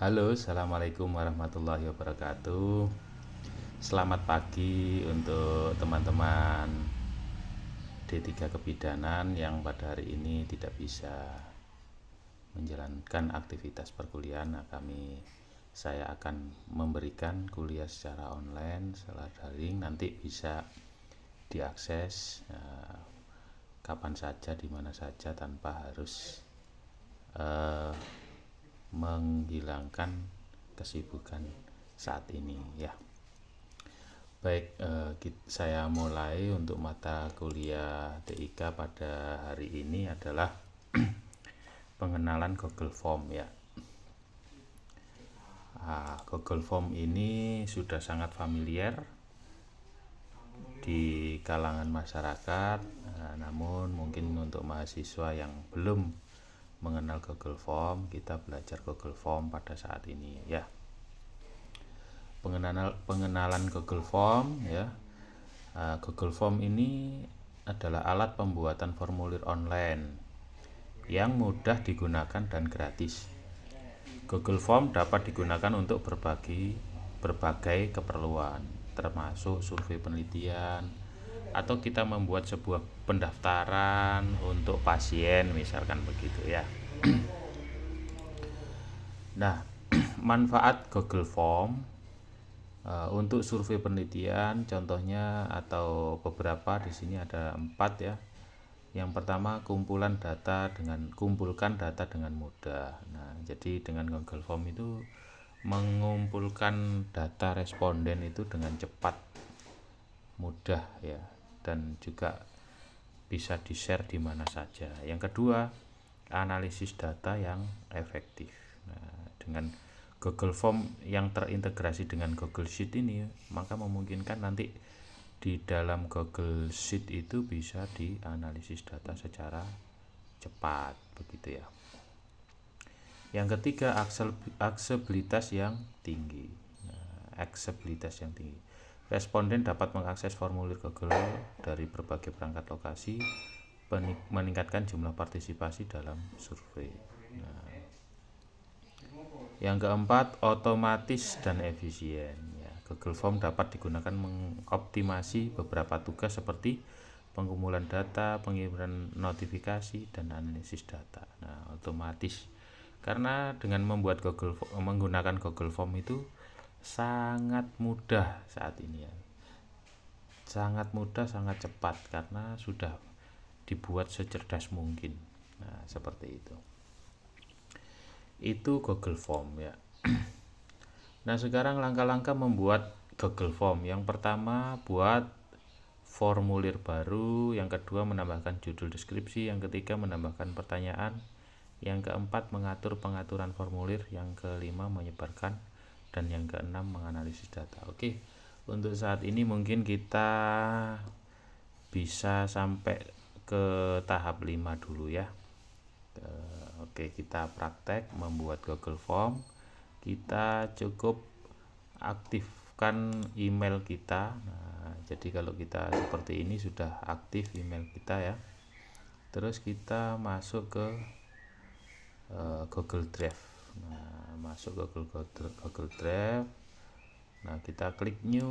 Halo, assalamualaikum warahmatullahi wabarakatuh. Selamat pagi untuk teman-teman D3 Kebidanan yang pada hari ini tidak bisa menjalankan aktivitas perkuliahan. Saya akan memberikan kuliah secara online, secara daring. Nanti bisa diakses kapan saja, di mana saja, tanpa harus menghilangkan kesibukan saat ini ya. Baik, saya mulai untuk mata kuliah TIK pada hari ini adalah pengenalan Google Form ya. Google Form ini sudah sangat familiar di kalangan masyarakat, namun mungkin untuk mahasiswa yang belum mengenal Google Form, kita belajar Google Form pada saat ini ya. Pengenalan Google Form ya. Google Form ini adalah alat pembuatan formulir online yang mudah digunakan dan gratis. Google Form dapat digunakan untuk berbagai keperluan, termasuk survei penelitian, atau kita membuat sebuah pendaftaran untuk pasien, misalkan begitu ya. Nah, manfaat Google Form untuk survei penelitian contohnya, atau beberapa di sini ada 4 ya. Yang pertama, kumpulkan data dengan mudah. Nah, jadi dengan Google Form itu mengumpulkan data responden itu dengan cepat, mudah ya, dan juga bisa di-share di mana saja. Yang kedua, analisis data yang efektif. Nah, dengan Google Form yang terintegrasi dengan Google Sheet ini, maka memungkinkan nanti di dalam Google Sheet itu bisa dianalisis data secara cepat, begitu ya. Yang ketiga, aksesibilitas yang tinggi. Responden dapat mengakses formulir Google dari berbagai perangkat lokasi, meningkatkan jumlah partisipasi dalam survei. Yang keempat, otomatis dan efisien ya. Google Form dapat digunakan mengoptimasi beberapa tugas seperti pengumpulan data, pengiriman notifikasi, dan analisis data. Nah, otomatis karena dengan menggunakan Google Form itu sangat mudah saat ini ya. Sangat mudah, sangat cepat, karena sudah dibuat secerdas mungkin. Nah, seperti itu Google Form ya. Nah, sekarang langkah-langkah membuat Google Form. Yang pertama, buat formulir baru. Yang kedua, menambahkan judul deskripsi. Yang ketiga, menambahkan pertanyaan. Yang keempat, mengatur pengaturan formulir. Yang kelima, menyebarkan. Dan yang keenam, menganalisis data. Oke, untuk saat ini mungkin kita bisa sampai ke tahap 5 dulu ya. Oke, kita praktek membuat Google Form. Kita cukup aktifkan email kita. Nah, jadi kalau kita seperti ini sudah aktif email kita ya. Terus kita masuk ke Google Drive. Nah, masuk ke Google Drive. Nah, kita klik new.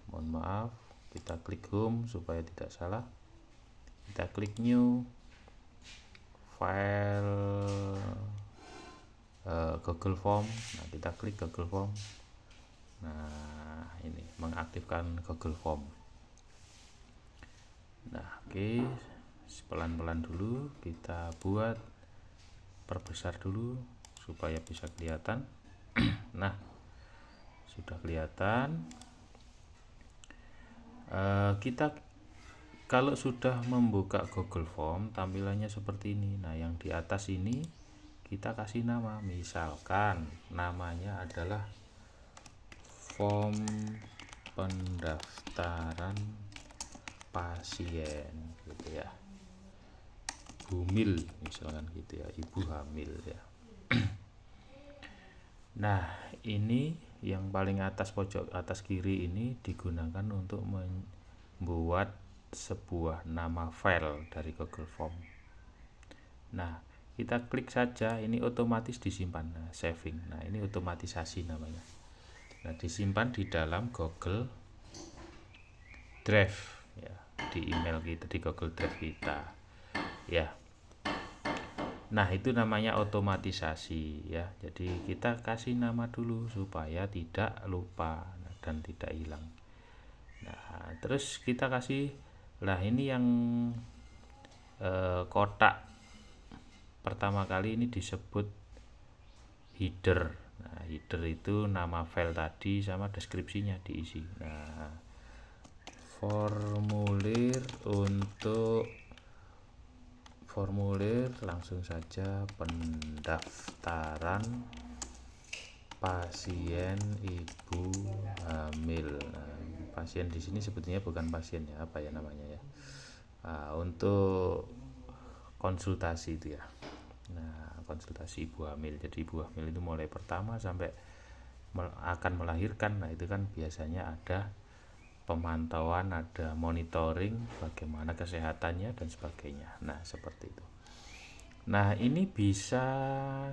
Mohon maaf. Kita klik home supaya tidak salah. Kita klik new file Google Form. Nah, kita klik Google Form. Nah, ini mengaktifkan Google Form. Nah, oke, pelan-pelan dulu kita buat, perbesar dulu supaya bisa kelihatan. Nah, sudah kelihatan. Kita kalau sudah membuka Google Form, tampilannya seperti ini. Nah, yang di atas ini kita kasih nama. Misalkan namanya adalah form pendaftaran pasien gitu ya. Bumil misalkan gitu ya, ibu hamil ya. Nah, ini yang paling atas pojok atas kiri ini digunakan untuk membuat sebuah nama file dari Google Form. Nah, kita klik saja, ini otomatis disimpan. Nah, saving. Nah, ini otomatisasi namanya. Nah, disimpan di dalam Google Drive ya, di email kita, di Google Drive kita. Ya. Nah, itu namanya otomatisasi ya. Jadi kita kasih nama dulu supaya tidak lupa dan tidak hilang. Nah, terus kita kasih, lah ini yang kotak pertama kali ini disebut header. Nah, header itu nama file tadi sama deskripsinya diisi. Nah, formulir langsung saja pendaftaran pasien ibu hamil. Nah, pasien di sini sebetulnya bukan pasien ya, apa ya namanya ya? Untuk konsultasi itu ya. Nah, konsultasi ibu hamil. Jadi ibu hamil itu mulai pertama sampai akan melahirkan. Nah, itu kan biasanya ada pemantauan, ada monitoring bagaimana kesehatannya dan sebagainya. Nah, seperti itu. Nah, ini bisa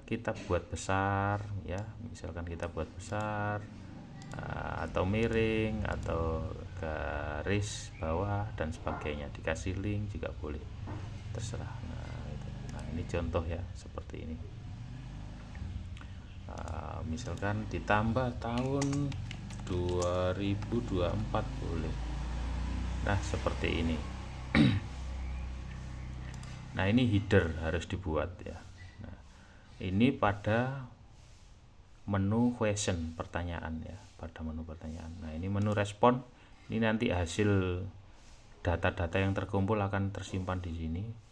kita buat besar ya. Misalkan kita buat besar atau miring atau garis bawah dan sebagainya. Dikasih link juga boleh. Terserah. Nah, ini contoh ya, seperti ini. Misalkan ditambah tahun 2024 boleh. Nah, seperti ini. Nah, ini header harus dibuat ya. Nah, ini pada menu question, pertanyaan ya, pada menu pertanyaan. Nah, ini menu respon. Ini nanti hasil data-data yang terkumpul akan tersimpan di sini.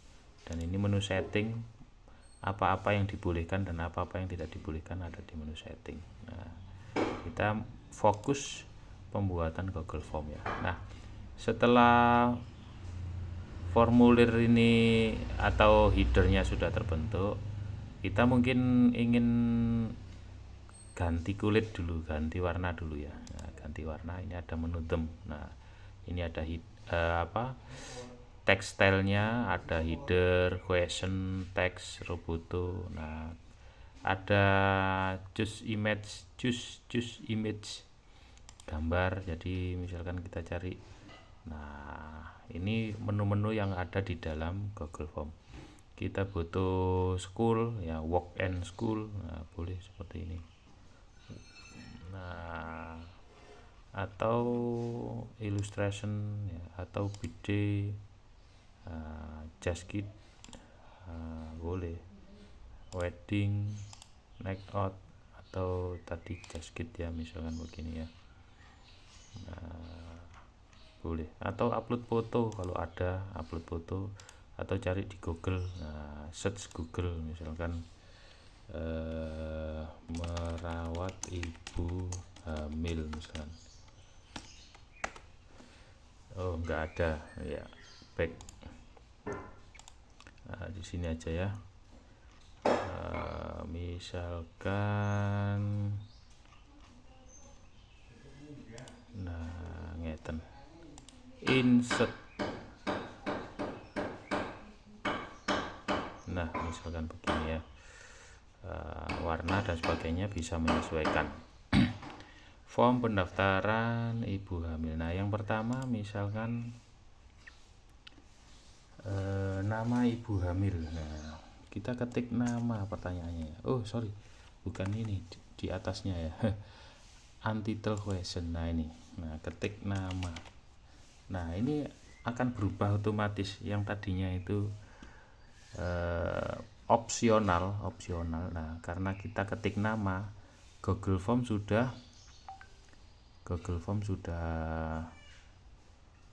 Dan ini menu setting, apa-apa yang dibolehkan dan apa-apa yang tidak dibolehkan ada di menu setting. Nah, kita fokus pembuatan Google Form ya. Nah, setelah formulir ini atau headernya sudah terbentuk, kita mungkin ingin ganti kulit dulu, ganti warna dulu ya. Nah, ganti warna, ini ada menu theme. Nah, ini ada text stylenya, ada header, question, text, roboto. Nah, ada choose image gambar. Jadi misalkan kita cari, nah ini menu-menu yang ada di dalam Google Form. Kita butuh school ya, walk and school. Nah, boleh seperti ini. Nah, atau illustration ya, atau BD, just kit, boleh wedding, night out, atau tadi just kit ya, misalkan begini ya. Nah, boleh, atau upload foto kalau ada, upload foto, atau cari di Google. Nah, search Google misalkan merawat ibu hamil misalkan. Oh, nggak ada ya, back. Nah, di sini aja ya. Misalkan, nah ngeten, insert. Nah, misalkan begini ya, warna dan sebagainya bisa menyesuaikan. Form pendaftaran ibu hamil. Nah, yang pertama misalkan nama ibu hamil. Nah, kita ketik nama pertanyaannya. Oh, sorry, bukan ini, di atasnya ya. Untitled question. Nah, ini. Nah, ketik nama. Nah, ini akan berubah otomatis. Yang tadinya itu opsional. Nah, karena kita ketik nama, Google Form sudah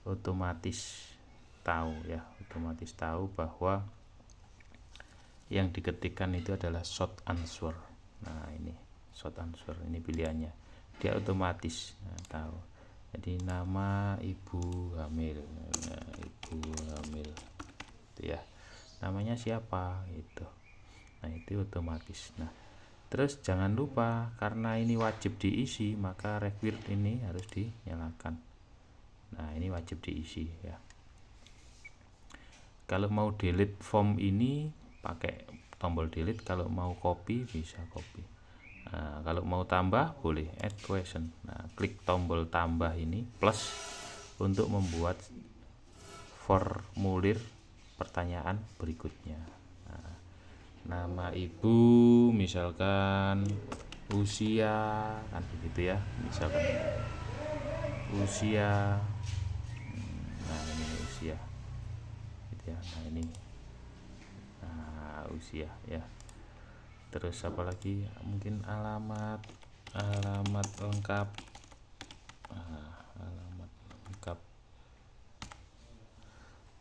otomatis tahu bahwa yang diketikkan itu adalah short answer. Nah, ini short answer, ini pilihannya, dia otomatis tahu. Jadi nama ibu hamil, ibu hamil itu ya, namanya siapa itu. Nah, itu otomatis. Nah, terus jangan lupa, karena ini wajib diisi, maka required ini harus dinyalakan. Nah, ini wajib diisi ya. Kalau mau delete form ini, pakai tombol delete. Kalau mau copy bisa copy. Nah, kalau mau tambah boleh add question. Nah, klik tombol tambah ini plus untuk membuat formulir pertanyaan berikutnya. Nah, nama ibu misalkan usia, kan begitu ya, misalkan usia. Nah, ini usia gitu ya. Nah, ini usia ya. Terus apalagi, mungkin alamat lengkap. Alamat lengkap.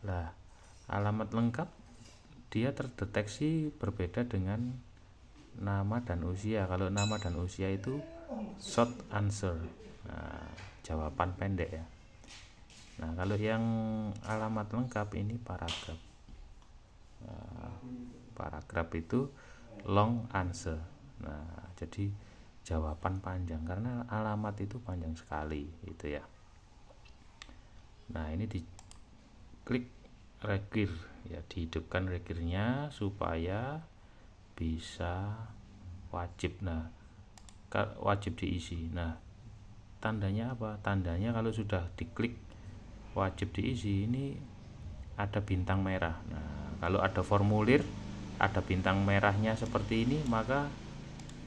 Lah, alamat lengkap dia terdeteksi berbeda dengan nama dan usia. Kalau nama dan usia itu short answer, jawaban pendek ya. Nah, kalau yang alamat lengkap ini paragraf. Paragraf itu long answer. Nah, jadi jawaban panjang karena alamat itu panjang sekali gitu ya. Nah, ini diklik require ya, dihidupkan require-nya supaya bisa wajib. Nah, wajib diisi. Nah, tandanya apa? Tandanya kalau sudah diklik wajib diisi ini ada bintang merah. Nah, kalau ada formulir ada bintang merahnya seperti ini, maka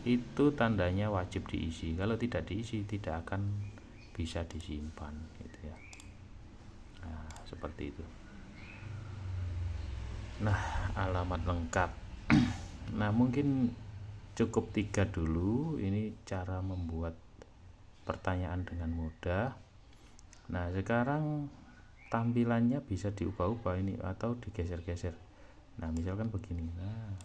itu tandanya wajib diisi. Kalau tidak diisi tidak akan bisa disimpan gitu ya. Nah, seperti itu. Nah, alamat lengkap. Nah, mungkin cukup 3 dulu. Ini cara membuat pertanyaan dengan mudah. Nah, sekarang tampilannya bisa diubah-ubah ini atau digeser-geser. Nah, misalkan begini. Nah,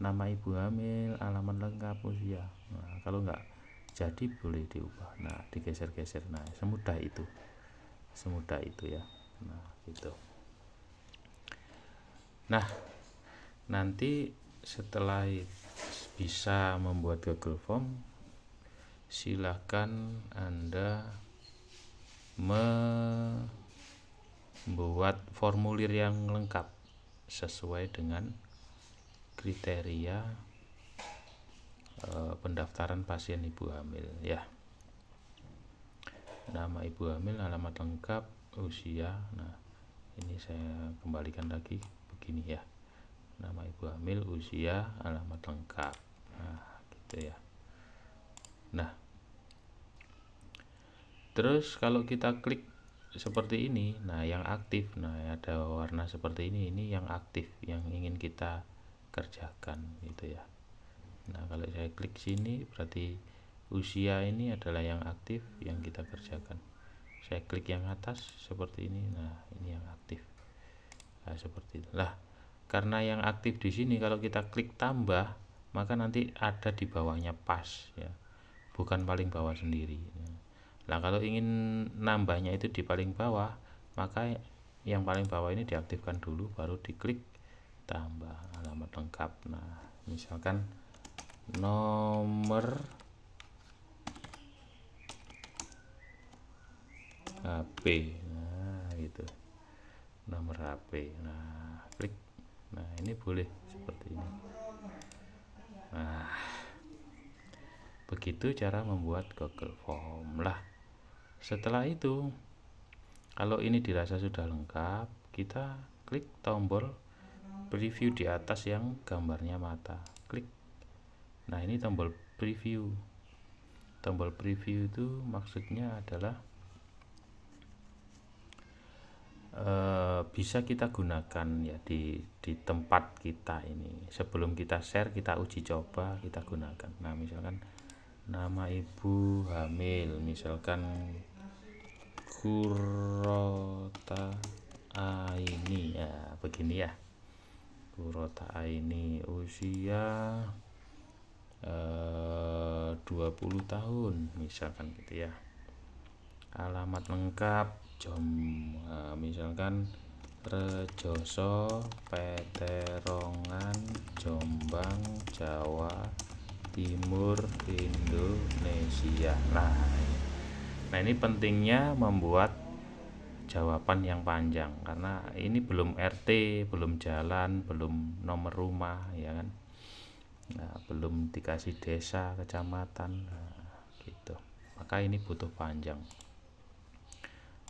nama ibu hamil, alamat lengkap, usia. Nah, kalau enggak jadi boleh diubah. Nah, digeser-geser. Nah, semudah itu ya. Nah, gitu. Nah, nanti setelah bisa membuat Google Form, silahkan Anda membuat formulir yang lengkap sesuai dengan kriteria pendaftaran pasien ibu hamil ya. Nama ibu hamil, alamat lengkap, usia. Nah, ini saya kembalikan lagi begini ya. Nama ibu hamil, usia, alamat lengkap. Nah, gitu ya. Nah, terus kalau kita klik seperti ini, nah yang aktif, nah ada warna seperti ini yang aktif, yang ingin kita kerjakan gitu ya. Nah, kalau saya klik sini berarti usia ini adalah yang aktif yang kita kerjakan. Saya klik yang atas seperti ini, nah ini yang aktif. Nah, seperti itu. Lah, karena yang aktif di sini kalau kita klik tambah, maka nanti ada di bawahnya pas ya. Bukan paling bawah sendiri. Nah, kalau ingin nambahnya itu di paling bawah, maka yang paling bawah ini diaktifkan dulu, baru diklik tambah alamat lengkap. Nah, misalkan nomor HP, nah gitu, nomor HP. Nah, klik. Nah, ini boleh seperti ini. Nah, begitu cara membuat Google Form lah. Setelah itu, kalau ini dirasa sudah lengkap, kita klik tombol preview di atas yang gambarnya mata. Klik. Nah, ini tombol preview. Tombol preview itu maksudnya adalah bisa kita gunakan ya di tempat kita ini. Sebelum kita share, kita uji coba, kita gunakan. Nah, misalkan nama ibu hamil, misalkan Kurota Aini ya, begini ya. Kurota Aini, usia 20 tahun misalkan gitu ya. Alamat lengkap misalkan Rejoso, Peterongan, Jombang, Jawa Timur, Indonesia. Nah, ini pentingnya membuat jawaban yang panjang, karena ini belum RT, belum jalan, belum nomor rumah, ya kan. Nah, belum dikasih desa, kecamatan, nah, gitu. Maka ini butuh panjang.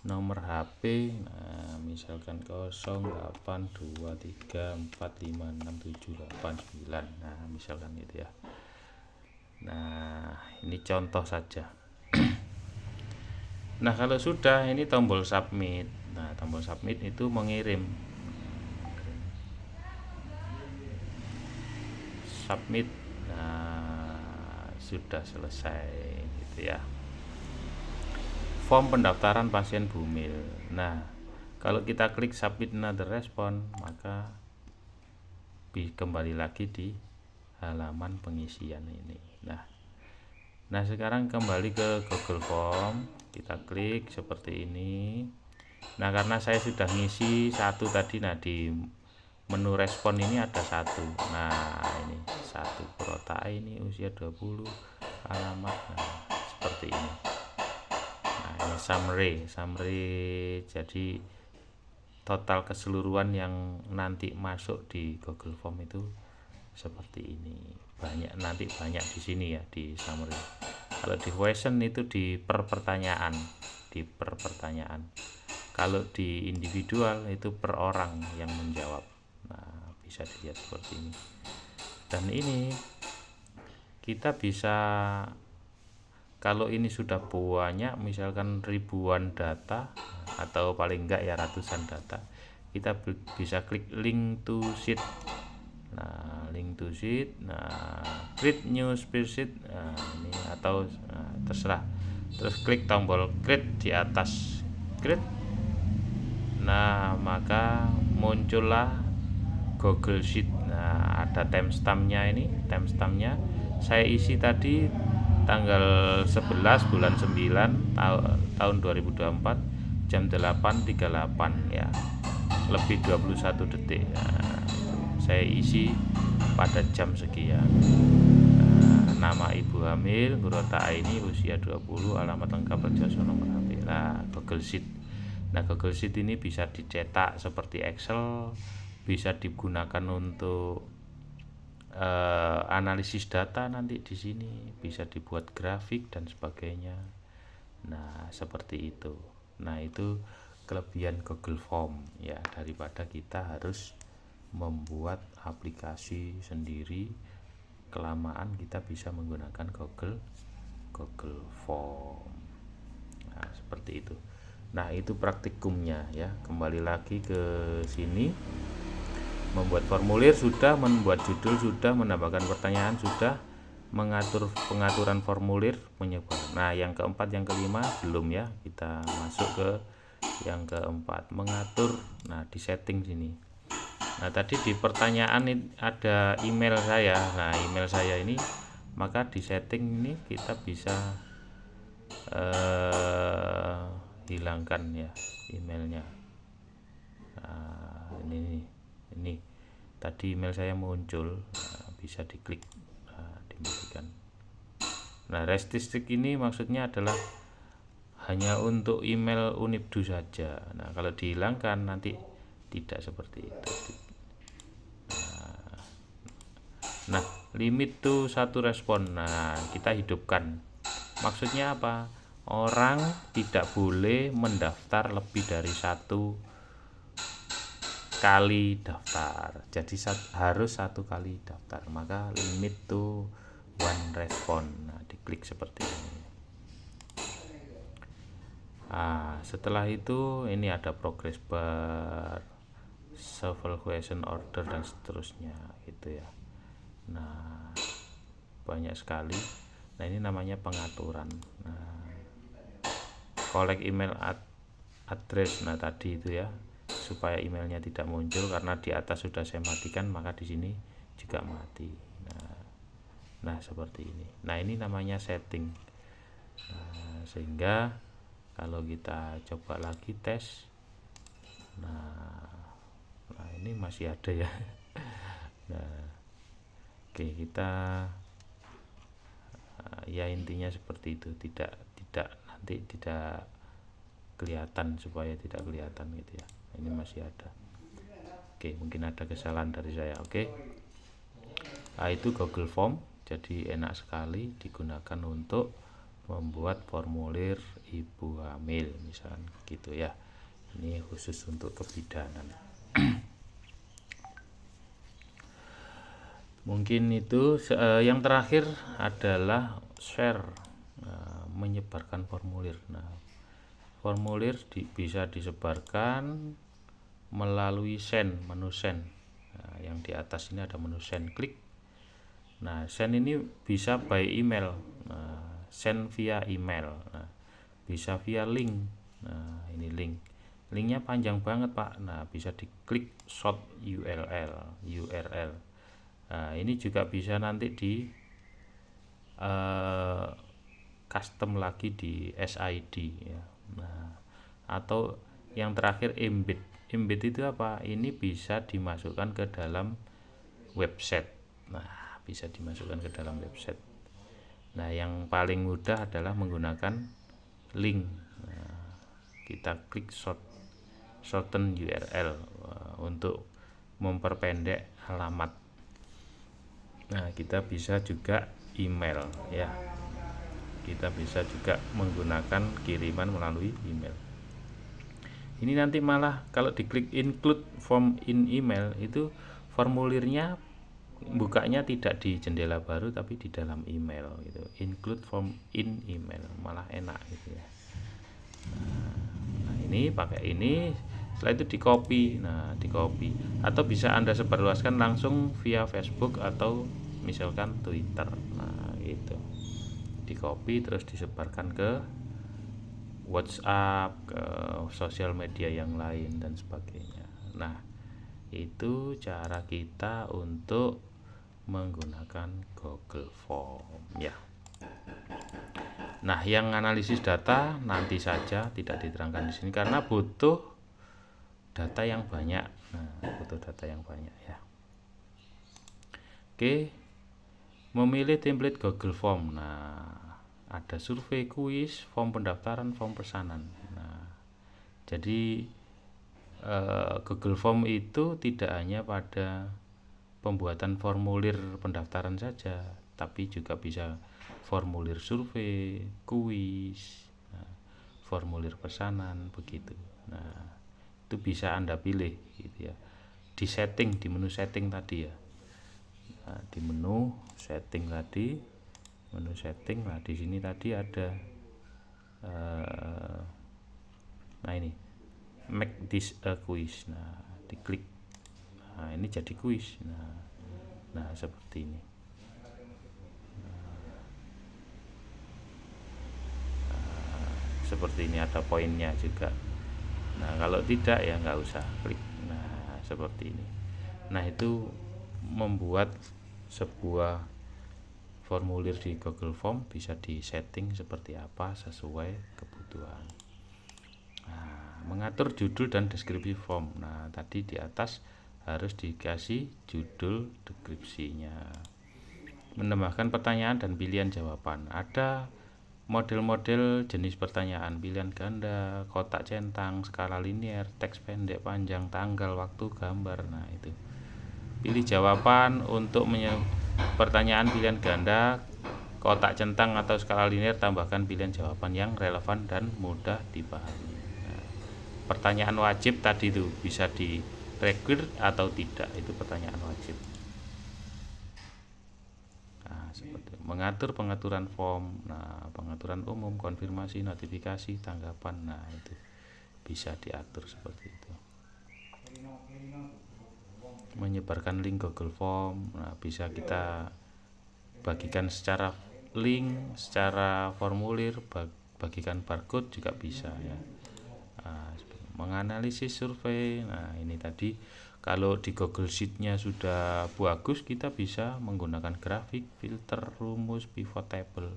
Nomor HP, nah, misalkan 0823456789, nah misalkan itu ya. Nah, ini contoh saja. Nah, kalau sudah, ini tombol submit. Nah, tombol submit itu mengirim. Submit. Nah, sudah selesai gitu ya. Form pendaftaran pasien Bumil. Nah, kalau kita klik submit another response, maka kembali lagi di halaman pengisian ini. Nah, sekarang kembali ke Google Form, kita klik seperti ini. Nah, karena saya sudah ngisi satu tadi, nah di menu respon ini ada satu. Nah, ini satu, Prota ini usia 20, alamat, nah seperti ini. Nah, ini summary, jadi total keseluruhan yang nanti masuk di Google Form itu seperti ini. Nanti banyak di sini ya, di summary. Kalau di question itu di per pertanyaan. Kalau di individual itu per orang yang menjawab. Nah, bisa dilihat seperti ini. Dan ini kita bisa, kalau ini sudah banyak, misalkan ribuan data atau paling enggak ya ratusan data, kita bisa klik link to sheet. Nah, link to sheet, nah create new spreadsheet, nah ini, atau terserah. Terus klik tombol create di atas, create. Nah, maka muncullah Google Sheet. Nah, ada timestampnya ini, timestampnya saya isi tadi tanggal 11 bulan 9 tahun 2024 jam 8.38 ya, lebih 21 detik. Nah, saya isi pada jam sekian. Nah, nama ibu hamil Nurota ini usia 20, alamat lengkap Rejoso, nomor HP. Nah, Google Sheet. Nah, Google Sheet ini bisa dicetak seperti Excel, bisa digunakan untuk analisis data nanti di sini, bisa dibuat grafik dan sebagainya. Nah, seperti itu. Nah, itu kelebihan Google Form ya, daripada kita harus membuat aplikasi sendiri, kelamaan kita bisa menggunakan Google Form. Nah, seperti itu. Nah, itu praktikumnya ya. Kembali lagi ke sini. Membuat formulir sudah, membuat judul sudah, menambahkan pertanyaan sudah, mengatur pengaturan formulir, menyebar. Nah, yang keempat, yang kelima belum ya. Kita masuk ke yang keempat, mengatur. Nah, di setting sini. Nah, tadi di pertanyaan ada email saya. Nah, email saya ini, maka di setting ini kita bisa hilangkan ya emailnya. Nah, ini tadi email saya muncul, nah, bisa diklik, nah, dimatikan. Nah, restricted ini maksudnya adalah hanya untuk email Unibdu saja. Nah, kalau dihilangkan nanti tidak seperti itu. Nah, limit tuh satu respon. Nah, kita hidupkan. Maksudnya apa? Orang tidak boleh mendaftar lebih dari satu kali daftar. Jadi harus satu kali daftar. Maka limit to one respon. Nah, diklik seperti ini. Nah, setelah itu ini ada progress bar, shuffle question order dan seterusnya gitu ya. Nah, banyak sekali. Nah, ini namanya pengaturan. Nah, collect email address. Nah, tadi itu ya, supaya emailnya tidak muncul karena di atas sudah saya matikan, maka di sini juga mati. Nah, seperti ini. Nah, ini namanya setting. Nah, sehingga kalau kita coba lagi tes, nah ini masih ada ya. Nah, oke, kita ya intinya seperti itu, tidak nanti tidak kelihatan supaya tidak kelihatan gitu ya. Ini masih ada. Oke, mungkin ada kesalahan dari saya. Oke. Nah, itu Google Form. Jadi enak sekali digunakan untuk membuat formulir ibu hamil misalkan gitu ya. Ini khusus untuk kebidanan. Mungkin itu yang terakhir adalah share, menyebarkan formulir. Nah, formulir bisa disebarkan melalui send, menu send. Nah, yang di atas ini ada menu send, klik. Nah, send ini bisa by email, send via email, bisa via link. Nah, ini linknya panjang banget Pak. Nah, bisa diklik short URL. Nah, ini juga bisa nanti di custom lagi di SID ya. Nah, atau yang terakhir embed itu apa? Ini bisa dimasukkan ke dalam website. Nah, bisa dimasukkan ke dalam website. Nah, yang paling mudah adalah menggunakan link. Nah, kita klik shorten URL untuk memperpendek alamat. Nah, kita bisa juga email ya. Kita bisa juga menggunakan kiriman melalui email. Ini nanti malah kalau diklik include form in email, itu formulirnya bukanya tidak di jendela baru tapi di dalam email gitu. Include form in email, malah enak gitu ya. Nah, ini pakai ini, setelah itu di copy. Nah, di copy atau bisa Anda sebarluaskan langsung via Facebook atau misalkan Twitter. Nah, itu di copy terus disebarkan ke WhatsApp, ke sosial media yang lain dan sebagainya. Nah, itu cara kita untuk menggunakan Google Form ya. Nah, yang analisis data nanti saja, tidak diterangkan di sini karena butuh data yang banyak. Nah, butuh data yang banyak ya. Oke. Memilih template Google Form. Nah, ada survei, kuis, form pendaftaran, form pesanan. Nah, jadi Google Form itu tidak hanya pada pembuatan formulir pendaftaran saja, tapi juga bisa formulir survei, kuis, formulir pesanan begitu. Nah, itu bisa Anda pilih gitu ya. Di setting, di menu setting tadi ya. Nah, di menu setting tadi, nah di sini tadi ada nah ini make this a quiz. Nah, diklik. Nah, ini jadi kuis. Nah, seperti ini. Seperti ini ada poinnya juga. Nah, kalau tidak ya nggak usah klik. Nah, seperti ini. Nah, itu membuat sebuah formulir di Google Form bisa disetting seperti apa sesuai kebutuhan. Nah, mengatur judul dan deskripsi form. Nah, tadi di atas harus dikasih judul, deskripsinya. Menambahkan pertanyaan dan pilihan jawaban. Ada model-model jenis pertanyaan, pilihan ganda, kotak centang, skala linear, teks pendek, panjang, tanggal, waktu, gambar. Nah, itu. Pilih jawaban untuk pertanyaan pilihan ganda, kotak centang atau skala linear, tambahkan pilihan jawaban yang relevan dan mudah dipahami. Nah, pertanyaan wajib tadi itu bisa di-require atau tidak, itu pertanyaan wajib. Nah, seperti mengatur pengaturan form, nah pengaturan umum, konfirmasi, notifikasi, tanggapan, nah itu bisa diatur seperti itu. Menyebarkan link Google Form, nah bisa kita bagikan secara link, secara formulir, bagikan barcode juga bisa ya. Nah, menganalisis survei, nah ini tadi kalau di Google Sheet-nya sudah bagus, kita bisa menggunakan grafik, filter, rumus, pivot table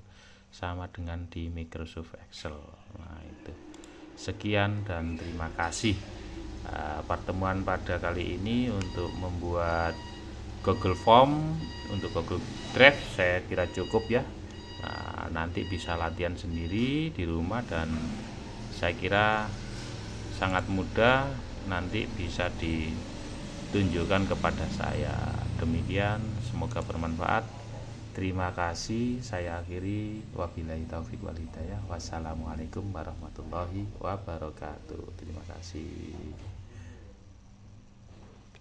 sama dengan di Microsoft Excel. Nah, itu. Sekian dan terima kasih. Pertemuan pada kali ini untuk membuat Google Form untuk Google Drive saya kira cukup ya. Nah, nanti bisa latihan sendiri di rumah dan Saya kira sangat mudah, nanti bisa ditunjukkan kepada saya. Demikian, semoga bermanfaat. Terima kasih. Saya akhiri. Wabillahi taufik wal hidayah. Wassalamualaikum warahmatullahi wabarakatuh. Terima kasih.